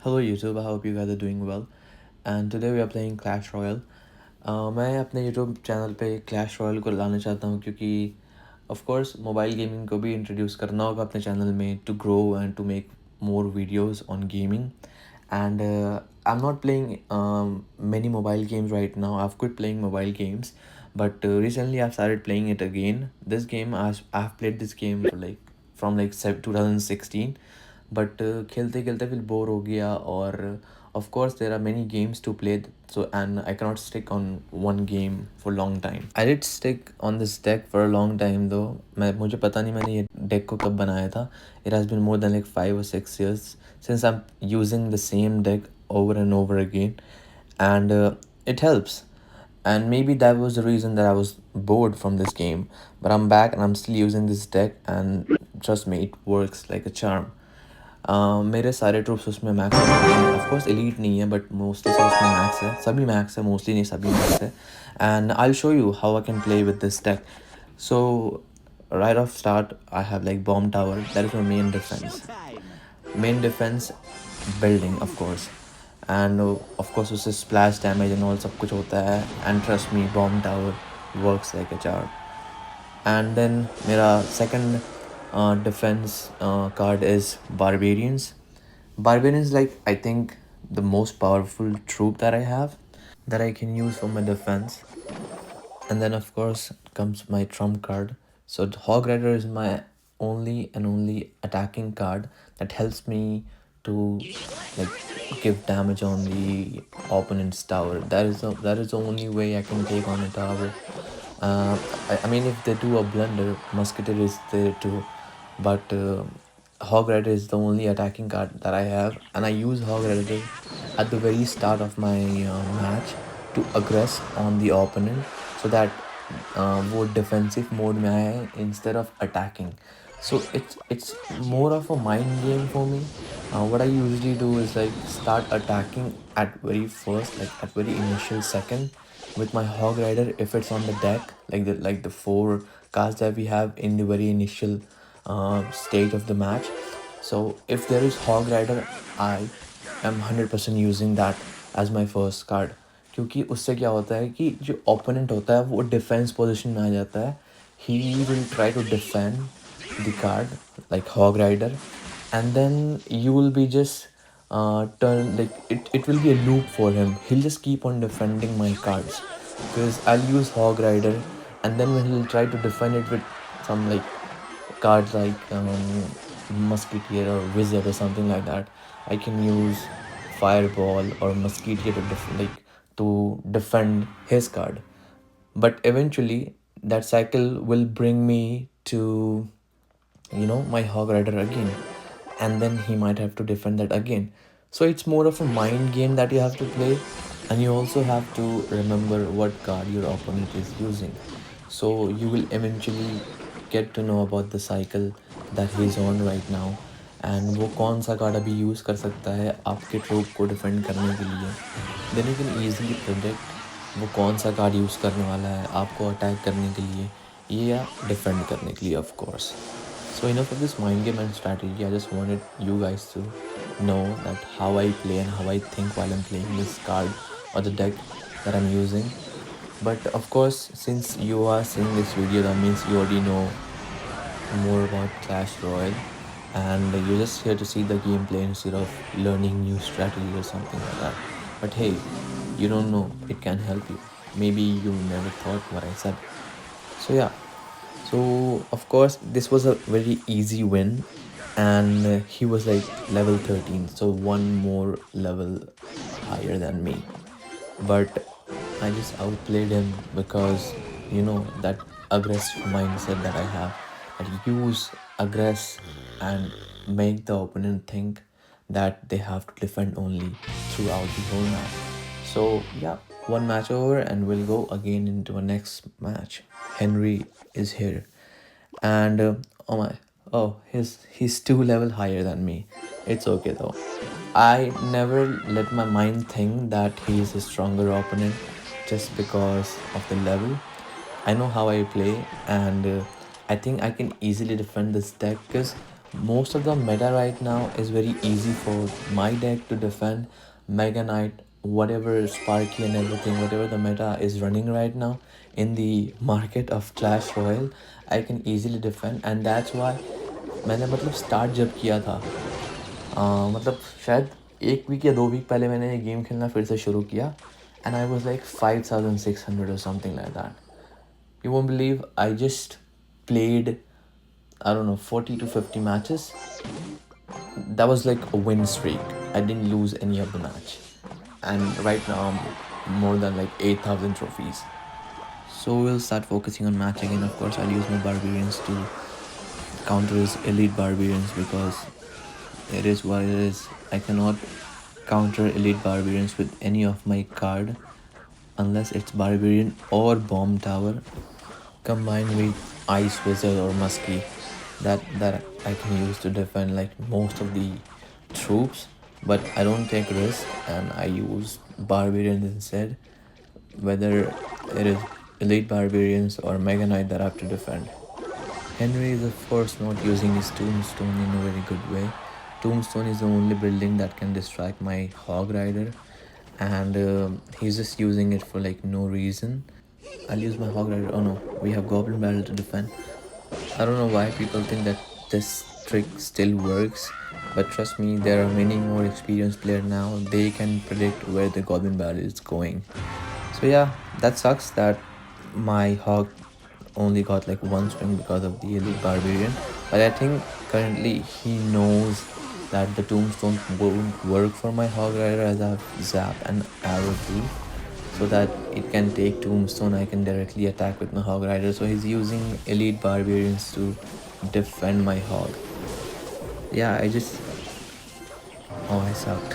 Hello YouTube, I hope you guys are doing well. And today we are playing Clash Royale. मैं अपने YouTube channel पे Clash Royale को लाना चाहता हूँ क्योंकि of course मोबाइल गेमिंग को भी इंट्रोड्यूस करना होगा अपने चैनल में to grow and to make more videos on gaming. And I'm not playing many mobile games right now. I've quit playing mobile games, but recently I've started playing it again. This game I've played this game for from 2016, but खेलते खेलते फिर bore हो गया और of course there are many games to play, so and I cannot stick on one game for long time. I did stick on this deck for a long time though. मुझे पता नहीं मैंने ये deck को कब बनाया था. It has been more than like 5 or 6 years since I'm using the same deck over and over again, and it helps. And maybe that was the reason that I was bored from this game, but I'm back and I'm still using this deck, and trust me, it works like a charm. मेरे सारे troops उसमें max है. Of course elite नहीं है but mostly सब उसमें max है. सभी मैक्स है, मोस्टली नहीं सभी मैक्स है. And I will show you how I can play with this deck. So right off start I have like bomb tower. That is my main defense building of course. And of course उससे splash damage and all सब कुछ होता है. And trust me, bomb tower works like a charm. And then मेरा second defense card is barbarians. Barbarians, like, I think the most powerful troop that I have that I can use for my defense. And then of course comes my trump card. So Hog Rider is my only attacking card that helps me to like give damage on the opponent's tower. That is the only way I can take on a tower. I mean, if they do a blunder, Musketeer is there too, but Hog Rider is the only attacking card that I have, and I use Hog Rider at the very start of my match to aggress on the opponent so that वो defensive mode में आए instead of attacking. So it's more of a mind game for me. What I usually do is like start attacking at very first, like at very initial second, with my Hog Rider if it's on the deck, like the 4 cards that we have in the very initial stage of the match. So if there is Hog Rider, I am 100% using that as my first card, क्योंकि उससे क्या होता है कि जो opponent होता है वो डिफेंस पोजीशन में आ जाता है. He will try to defend the card like Hog Rider, and then you will be just turn like it will be a loop for him. He'll just keep on defending my cards because I'll use Hog Rider, and then when he'll try to defend it with some like cards like Musketeer or Wizard or something like that, I can use Fireball or Musketeer to defend his card. But eventually that cycle will bring me to my Hog Rider again, and then he might have to defend that again. So it's more of a mind game that you have to play, and you also have to remember what card your opponent is using. So you will eventually get to know about the cycle that he's on right now, and वो कौन सा card अभी use कर सकता है आपके troop को defend करने के लिए. Then you can easily predict वो कौन सा कार्ड यूज़ करने वाला है आपको अटैक करने के लिए या डिफेंड करने के लिए, of course. So enough of this mind game and strategy. I just wanted you guys to know that how I play and how I think while I'm playing this card or the deck that I'm using. But of course, since you are seeing this video, that means you already know more about Clash Royale, and you're just here to see the gameplay instead of learning new strategy or something like that. But hey, you don't know, it can help you. Maybe you never thought what I said. So yeah. So of course this was a very easy win, and he was like level 13, so one more level higher than me. But I just outplayed him because that aggressive mindset that I have, that use aggress and make the opponent think that they have to defend only throughout the whole match. So yeah, one match over and we'll go again into a next match. Henry is here, and he's 2 level higher than me. It's okay though. I never let my mind think that he's a stronger opponent just because of the level. I know how I play, and I think I can easily defend this deck because most of the meta right now is very easy for my deck to defend. Mega Knight, whatever Sparky and everything, whatever the meta is running right now in the market of Clash Royale, I can easily defend. And that's why मैंने मतलब start जब किया था मतलब शायद 1 week या 2 week पहले मैंने ये गेम खेलना फिर से शुरू किया. And I was like 5,600 or something like that. You won't believe, I just played, I don't know, 40 to 50 matches. That was like a win streak. I didn't lose any of the match. And right now I'm more than like 8,000 trophies. So we'll start focusing on match again. Of course, I'll use my barbarians to counter his elite barbarians because it is what it is. I cannot counter elite barbarians with any of my card unless it's barbarian or bomb tower combined with ice wizard or musky that I can use to defend like most of the troops. But I don't take risk and I use barbarians instead, whether it is elite barbarians or mega knight that I have to defend. Henry is of course not using his tombstone in a very good way. Tombstone is the only building that can distract my hog rider, and he's just using it for like no reason. I'll use my hog rider. Oh no, we have goblin barrel to defend. I don't know why people think that this trick still works, but trust me, there are many more experienced players now. They can predict where the goblin barrel is going. So yeah, that sucks that my hog only got like one swing because of the elite barbarian. But I think currently he knows that the tombstone won't work for my hog rider as I have zap and arrow too, so that it can take tombstone. I can directly attack with my hog rider. So he's using elite barbarians to defend my hog. Yeah, I sucked.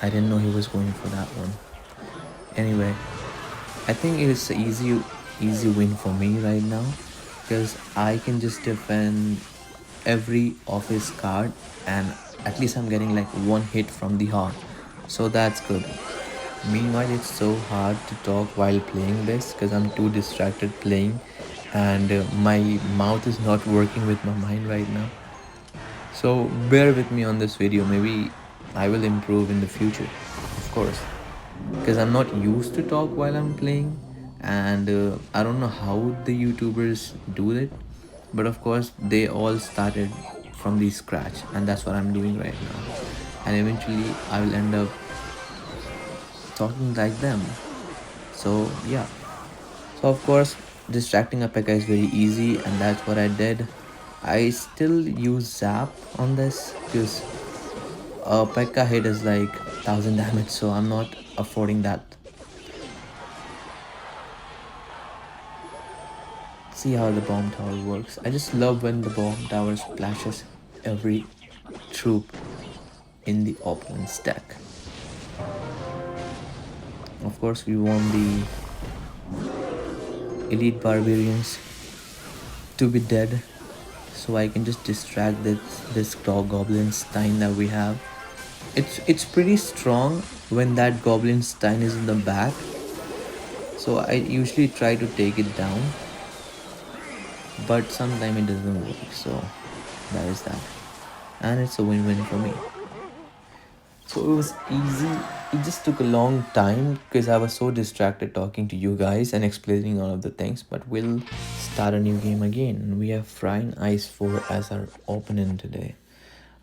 I didn't know he was going for that one. Anyway, I think it's an easy win for me right now because I can just defend every of his card and at least I'm getting like one hit from the hog, so that's good. Meanwhile, it's so hard to talk while playing this because I'm too distracted playing, and my mouth is not working with my mind right now. So bear with me on this video. Maybe I will improve in the future, of course, because I'm not used to talk while I'm playing, and I don't know how the YouTubers do it, but of course they all started from the scratch, and that's what I'm doing right now, and eventually I will end up talking like them. So yeah, so of course distracting a P.E.K.K.A is very easy, and that's what I did. I still use zap on this because a P.E.K.K.A hit is like 1000 damage, so I'm not affording that. See how the bomb tower works. I just love when the bomb tower splashes every troop in the opponent's deck. Of course, we want the elite barbarians to be dead, so I can just distract this dog goblin stein that we have. It's pretty strong when that goblin stein is in the back, so I usually try to take it down, but sometimes it doesn't work. So that is that, and it's a win-win for me. So it was easy. It just took a long time because I was so distracted talking to you guys and explaining all of the things. But we'll start a new game again. We have Frying Ice 4 as our opponent today.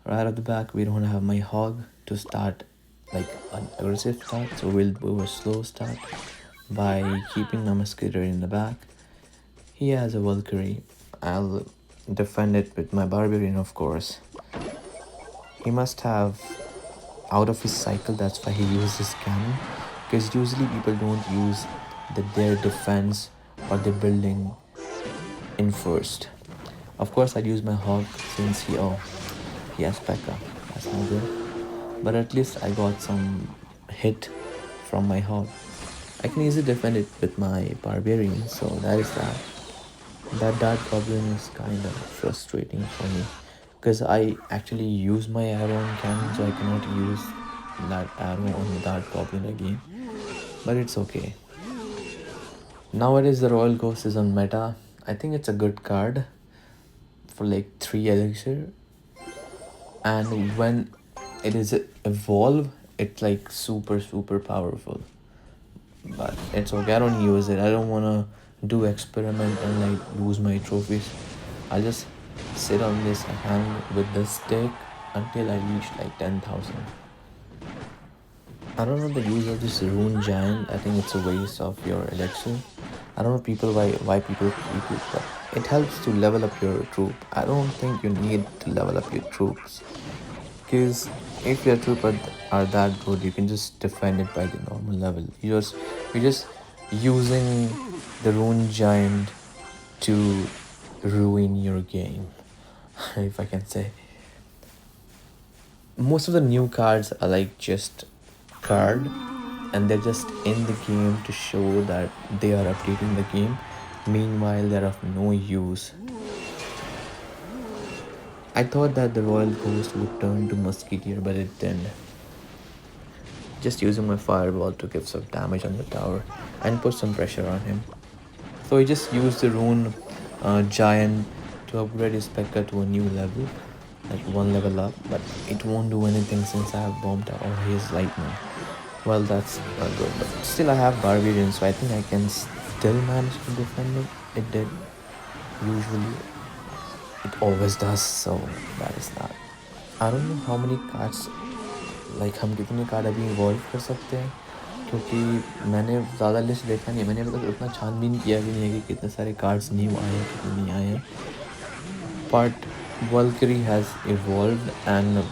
Right off the back, we don't have my hog to start like an aggressive start. So we'll do a slow start by keeping a musketeer in the back. He has a Valkyrie. I'll defend it with my barbarian, of course. He must have out of his cycle, that's why he uses cannon, because usually people don't use their defense or their building in first. Of course, I'd use my hog since he has P.E.K.K.A. That's not good, but at least I got some hit from my hog. I can easily defend it with my barbarian, so that is that. That dart goblin is kind of frustrating for me because I actually use my arrow on cannon, so I cannot use that arrow on the dart goblin again, but it's okay. Nowadays the Royal Ghost is on meta. I think it's a good card for like 3 elixir, and when it is evolve, it's like super powerful. But it's okay, I don't use it. I don't want to do experiment and like lose my trophies. I'll just sit on this hand with the stick until I reach like 10,000. I don't know the use of this rune giant. I think it's a waste of your elixir. I don't know people why people keep it, but it helps to level up your troop. I don't think you need to level up your troops, because if your troops are that good, you can just defend it by the normal level. You're just using the rune giant to ruin your game, if I can say. Most of the new cards are like just card, and they're just in the game to show that they are updating the game. Meanwhile, they're of no use. I thought that the Royal Ghost would turn to Musketeer, but it didn't. Just using my fireball to give some damage on the tower and put some pressure on him. So he just used the rune giant to upgrade his P.E.K.K.A to a new level, like one level up, but it won't do anything since I have bombed out all his lightning. Well, that's not good, but still I have Barbarian, so I think I can still manage to defend it. It did. Usually, it always does, so that is that. I don't know how many cards, like हम कितने card अभी evolve कर सकते हैं, क्योंकि मैंने ज़्यादा list देखा नहीं है. मैंने अभी तक उतना छानबीन किया भी नहीं है कि कितने सारे कार्ड्स न्यू आए हैं कितने नहीं आए हैं. But Valkyrie has evolved and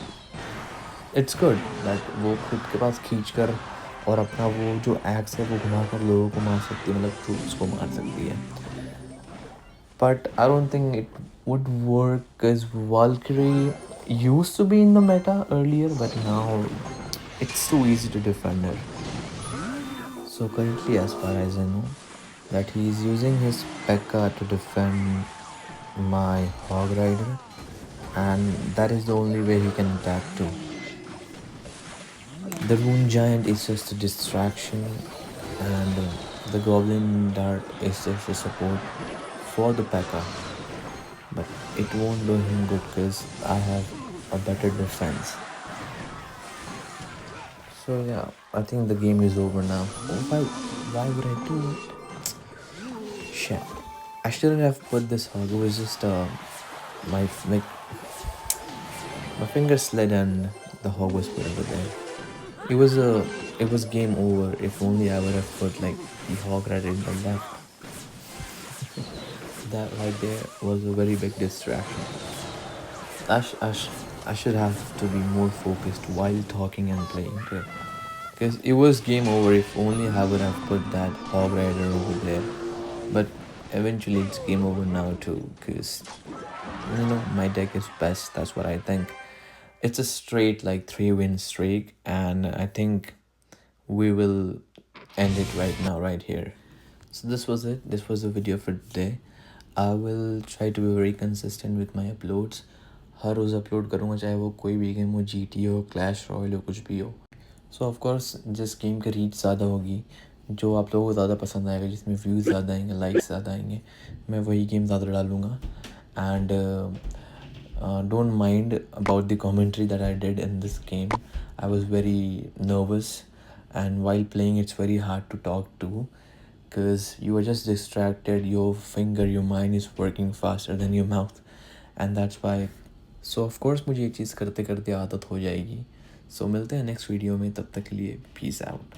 it's good that वो खुद के पास खींच कर और अपना वो जो एक्स है वो घुमा कर लोगों को मार सकती है, मतलब ट्रूप्स को मार सकती है. But I don't think it would work because Valkyrie used to be in the meta earlier, but now it's too easy to defend her. So currently, as far as I know, that he is using his P.E.K.K.A to defend my Hog Rider, and that is the only way he can attack too. The Rune Giant is just a distraction, and the Goblin Dart is just a support for the P.E.K.K.A, but it won't do him good because I have a better defense. So yeah, I think the game is over now. Why would I do it? Shit. I shouldn't have put this hog. It was just my finger slid and the hog was put over there. It was game over if only I would have put like the hog right in the left. That right there was a very big distraction. I should have to be more focused while talking and playing, because it was game over if only I would have put that hog rider over there. But eventually it's game over now too, because my deck is best. That's what I think. It's a straight like 3-win streak, and I think we will end it right now, right here. So this was it. This was the video for today. I will try to be very consistent with my uploads. हर रोज़ upload करूँगा, चाहे वो कोई भी game हो, GT हो, Clash Royale हो, कुछ भी हो. सो ऑफकोर्स जिस गेम की रीच ज़्यादा होगी, जो आप लोगों को ज़्यादा पसंद आएगा, जिसमें व्यूज़ ज़्यादा आएंगे, लाइक्स ज़्यादा आएंगे, मैं वही गेम ज़्यादा डालूँगा. And don't mind about the commentary that I did in this game. I was very nervous, and while playing it's very hard to talk to, because you are just distracted. Your mind is working faster than your mouth, and that's why. So of course मुझे ये चीज़ करते करते आदत हो जाएगी. So मिलते हैं next video में, तब तक के लिए पीस आउट.